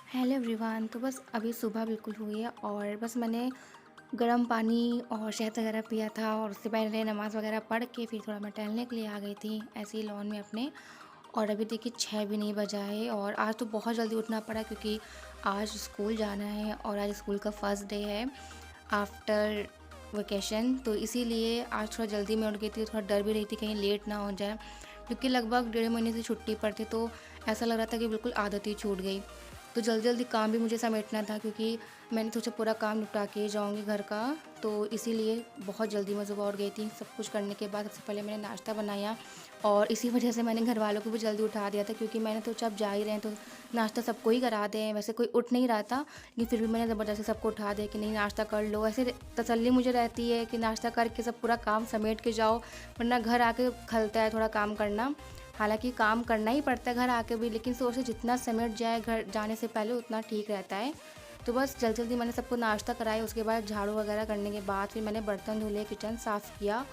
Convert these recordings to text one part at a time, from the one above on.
Hello everyone. तो बस अभी सुबह बिल्कुल हुई है और बस मैंने गर्म पानी और शहद वगैरह पिया था और उससे पहले नमाज़ वगैरह पढ़ के फिर थोड़ा मैं टहलने के लिए आ गई थी ऐसे ही लॉन में अपने। और अभी देखिए 6 भी नहीं बजा है और आज तो बहुत जल्दी उठना पड़ा क्योंकि आज स्कूल जाना है और आज स्कूल का फर्स्ट डे है आफ्टर वेकेशन। तो इसीलिए आज थोड़ा जल्दी मैं उठ गई थी। थोड़ा डर भी रही थी कहीं लेट ना हो जाए क्योंकि लगभग 1.5 महीने से छुट्टी पर थी, तो ऐसा लग रहा था कि बिल्कुल आदत ही छूट गई। तो जल्दी-जल्दी काम भी मुझे समेटना था क्योंकि मैंने सोचा पूरा काम निपटा के ही जाऊँगी घर का। तो इसीलिए बहुत जल्दी मैं सुबह उठ गई थी। सब कुछ करने के बाद सबसे पहले मैंने नाश्ता बनाया और इसी वजह से मैंने घरवालों को भी जल्दी उठा दिया था क्योंकि मैंने सोचा अब जा ही रहे हैं तो नाश्ता सबको ही करा दें। वैसे कोई उठ नहीं रहा था, लेकिन फिर भी मैंने ज़बरदस्ती सबको उठा दिया कि नहीं नाश्ता कर लो। ऐसे तसल्ली मुझे रहती है कि नाश्ता करके सब पूरा काम समेट के जाओ, वरना घर आके खलता है थोड़ा काम करना। हालाँकि काम करना ही पड़ता है घर आके भी, लेकिन सोच से जितना समेट जाए घर जाने से पहले उतना ठीक रहता है। तो बस जल्दी-जल्दी मैंने सबको नाश्ता कराया, उसके बाद झाड़ू वगैरह करने के बाद फिर मैंने बर्तन धुले, किचन साफ़ किया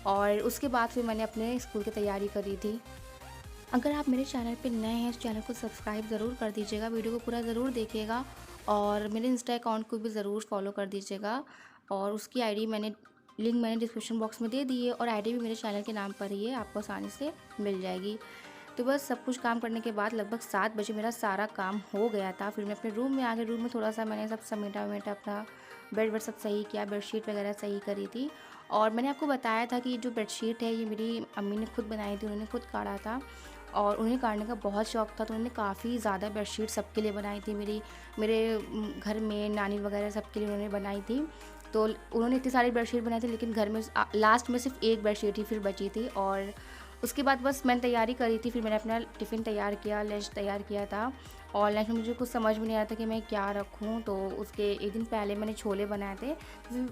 और उसके बाद फिर मैंने अपने स्कूल की तैयारी करी थी। अगर आप मेरे चैनल पे नए हैं तो चैनल को सब्सक्राइब ज़रूर कर दीजिएगा, वीडियो को पूरा ज़रूर देखिएगा और मेरे इंस्टा अकाउंट को भी ज़रूर फॉलो कर दीजिएगा। और उसकी आईडी मैंने लिंक मैंने डिस्क्रिप्शन बॉक्स में दे दी है और आईडी भी मेरे चैनल के नाम पर ही है, आपको आसानी से मिल जाएगी। तो बस सब कुछ काम करने के बाद लगभग 7 बजे मेरा सारा काम हो गया था। फिर मैं अपने रूम में आ गई। रूम में थोड़ा-सा मैंने सब समेटा-वमेटा, अपना बेड-वेड सब सही किया, बेडशीट वगैरह सही करी थी। और मैंने आपको बताया था कि ये जो बेडशीट है ये मेरी अम्मी ने खुद बनाई थी, उन्होंने खुद काढ़ा था और उन्हें काढ़ने का बहुत शौक था, तो उन्होंने काफ़ी ज़्यादा बेडशीट सबके लिए बनाई थी। मेरे घर में नानी वगैरह सबके लिए उन्होंने बनाई थी। तो उन्होंने इतनी सारी बेडशीट बनाई थी, लेकिन घर में लास्ट में सिर्फ एक बेडशीट ही फिर बची थी। और उसके बाद बस मैंने तैयारी करी थी। फिर मैंने अपना टिफ़िन तैयार किया, लंच तैयार किया था और लंच में मुझे कुछ समझ में नहीं आ रहा था कि मैं क्या रखूँ। तो उसके एक दिन पहले मैंने छोले बनाए थे,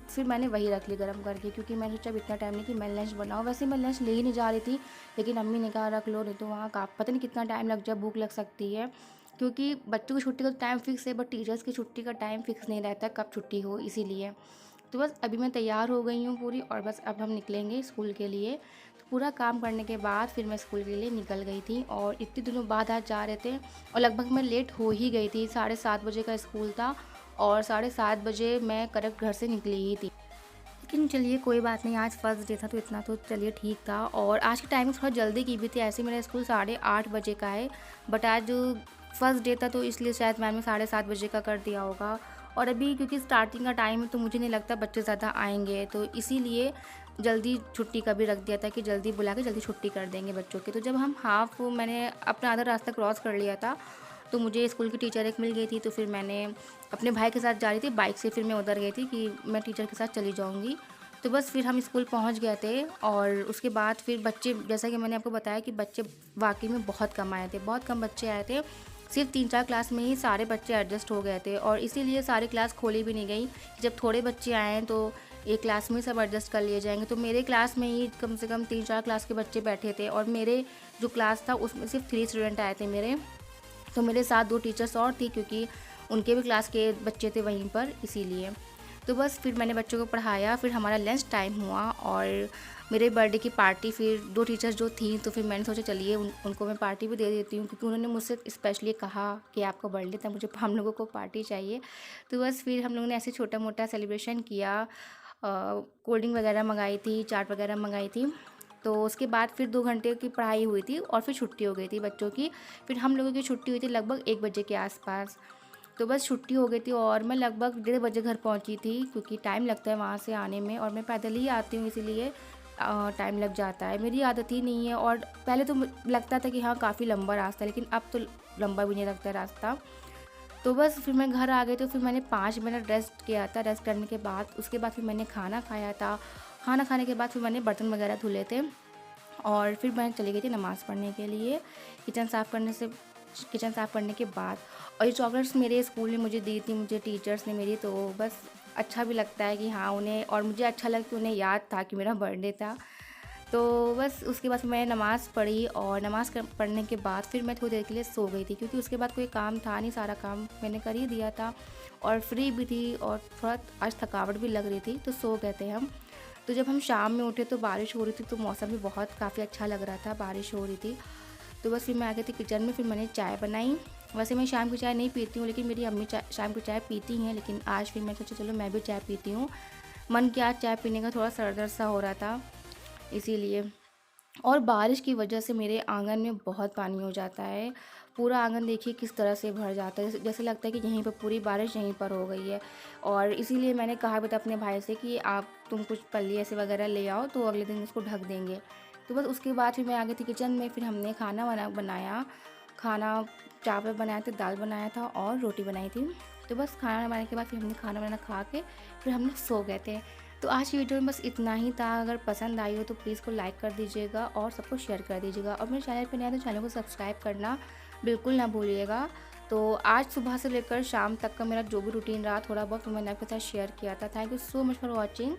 फिर मैंने वही रख ली गरम करके क्योंकि मैंने सोचा अब इतना टाइम नहीं कि मैं लंच बनाऊँ। वैसे मैं लंच ले ही नहीं जा रही थी, लेकिन अम्मी ने कहा रख लो, नहीं तो वहाँ का पता नहीं कितना टाइम लग जाए, भूख लग सकती है। क्योंकि बच्चों की छुट्टी का टाइम फ़िक्स है, बट टीचर्स की छुट्टी का टाइम फ़िक्स नहीं रहता कब छुट्टी हो, इसीलिए। तो बस अभी मैं तैयार हो गई हूँ पूरी और बस अब हम निकलेंगे स्कूल के लिए। तो पूरा काम करने के बाद फिर मैं स्कूल के लिए निकल गई थी और इतने दिनों बाद आज जा रहे थे और लगभग मैं लेट हो ही गई थी। 7:30 बजे का स्कूल था और 7:30 बजे मैं करेक्ट घर से निकली ही थी। लेकिन चलिए कोई बात नहीं, आज फर्स्ट डे था तो इतना तो चलिए ठीक था। और आज की टाइमिंग थोड़ा जल्दी की भी थी, ऐसे मेरा स्कूल 8:30 बजे का है, बट आज फर्स्ट डे था तो इसलिए शायद मैम ने 7:30 बजे का कर दिया होगा। और अभी क्योंकि स्टार्टिंग का टाइम है तो मुझे नहीं लगता बच्चे ज़्यादा आएंगे, तो इसीलिए जल्दी छुट्टी का भी रख दिया था कि जल्दी बुला के जल्दी छुट्टी कर देंगे बच्चों की। तो जब हम मैंने अपना आधा रास्ता क्रॉस कर लिया था तो मुझे स्कूल की टीचर एक मिल गई थी, तो फिर मैंने अपने भाई के साथ जा रही थी बाइक से, फिर मैं उधर गई थी कि मैं टीचर के साथ चली जाऊँगी। तो बस फिर हम स्कूल पहुँच गए थे और उसके बाद फिर बच्चे, जैसा कि मैंने आपको बताया कि बच्चे वाक़ई में बहुत कम आए थे, बहुत कम बच्चे आए थे। सिर्फ 3-4 क्लास में ही सारे बच्चे एडजस्ट हो गए थे और इसीलिए सारी क्लास खोली भी नहीं गई। जब थोड़े बच्चे आए हैं तो एक क्लास में सब एडजस्ट कर लिए जाएँगे। तो मेरे क्लास में ही कम से कम 3-4 क्लास के बच्चे बैठे थे और मेरे जो क्लास था उसमें सिर्फ 3 स्टूडेंट आए थे मेरे। तो मेरे साथ 2 टीचर्स और थी क्योंकि उनके भी क्लास के बच्चे थे वहीं पर, इसीलिए। तो बस फिर मैंने बच्चों को पढ़ाया, फिर हमारा लंच टाइम हुआ और मेरे बर्थडे की पार्टी, फिर 2 टीचर्स जो थीं तो फिर मैंने सोचा चलिए उनको मैं पार्टी भी दे देती हूँ क्योंकि उन्होंने मुझसे स्पेशली कहा कि आपका बर्थडे था, मुझे हम लोगों को पार्टी चाहिए। तो बस फिर हम लोगों ने ऐसे छोटा-मोटा सेलिब्रेशन किया। कोल्ड ड्रिंक वगैरह मँगाई थी, चाट वगैरह मँगाई थी। तो उसके बाद फिर 2 घंटे की पढ़ाई हुई थी और फिर छुट्टी हो गई थी बच्चों की। फिर हम लोगों की छुट्टी हुई थी लगभग 1 बजे के आस-पास। तो बस छुट्टी हो गई थी और मैं लगभग 1:30 बजे घर पहुंची थी क्योंकि टाइम लगता है वहाँ से आने में और मैं पैदल ही आती हूँ, इसीलिए टाइम लग जाता है। मेरी आदत ही नहीं है और पहले तो लगता था कि हाँ काफ़ी लंबा रास्ता है, लेकिन अब तो लंबा भी नहीं लगता रास्ता। तो बस फिर मैं घर आ गई तो फिर मैंने 5 मिनट रेस्ट किया था। रेस्ट करने के बाद उसके बाद फिर मैंने खाना खाया था। खाना खाने के बाद फिर मैंने बर्तन वगैरह धुले थे और फिर मैं चली गई थी नमाज़ पढ़ने के लिए। किचन साफ़ करने से किचन साफ़ करने के बाद, और ये चॉकलेट्स मेरे स्कूल ने मुझे दी थी, मुझे टीचर्स ने मेरी, तो बस अच्छा भी लगता है कि हाँ उन्हें, और मुझे अच्छा लगा कि उन्हें याद था कि मेरा बर्थडे था। तो बस उसके बाद फिर मैंने नमाज़ पढ़ी और पढ़ने के बाद फिर मैं थोड़ी देर के लिए सो गई थी क्योंकि उसके बाद कोई काम था नहीं, सारा काम मैंने कर ही दिया था और फ्री भी थी और थोड़ा आज थकावट भी लग रही थी, तो सो गए थे हम। तो जब हम शाम में उठे तो बारिश हो रही थी, तो मौसम भी बहुत काफ़ी अच्छा लग रहा था, बारिश हो रही थी। तो बस फिर मैं आ गई थी किचन में, फिर मैंने चाय बनाई वैसे मैं शाम की चाय नहीं पीती हूँ, लेकिन मेरी अम्मी शाम की चाय पीती हैं, लेकिन आज फिर मैं सोचा चलो मैं भी चाय पीती हूँ। मन किया आज चाय पीने का, थोड़ा सर दर्द सा हो रहा था इसीलिए। और बारिश की वजह से मेरे आंगन में बहुत पानी हो जाता है। पूरा आंगन देखिए किस तरह से भर जाता है, जैसे जैसे लगता है कि यहीं पर पूरी बारिश यहीं पर हो गई है। और इसीलिए मैंने कहा भी था अपने भाई से कि आप तुम कुछ पल्ली ऐसे वगैरह ले आओ, तो अगले दिन इसको ढक देंगे। तो बस उसके बाद फिर मैं आ गई थी किचन में, फिर हमने खाना बनाया। खाना चावल बनाए थे, दाल बनाया था और रोटी बनाई थी। तो बस खाना बनाने के बाद फिर हमने खाना वाना खा के फिर हम लोग सो गए थे। तो आज की वीडियो में बस इतना ही था। अगर पसंद आई हो तो प्लीज़ को लाइक कर दीजिएगा और सबको शेयर कर दीजिएगा, और मेरे चैनल पे नया है तो चैनल को सब्सक्राइब करना बिल्कुल ना भूलिएगा। तो आज सुबह से लेकर शाम तक का मेरा जो भी रूटीन रहा, थोड़ा बहुत मैंने आपके साथ शेयर किया था। Thank you so much for watching.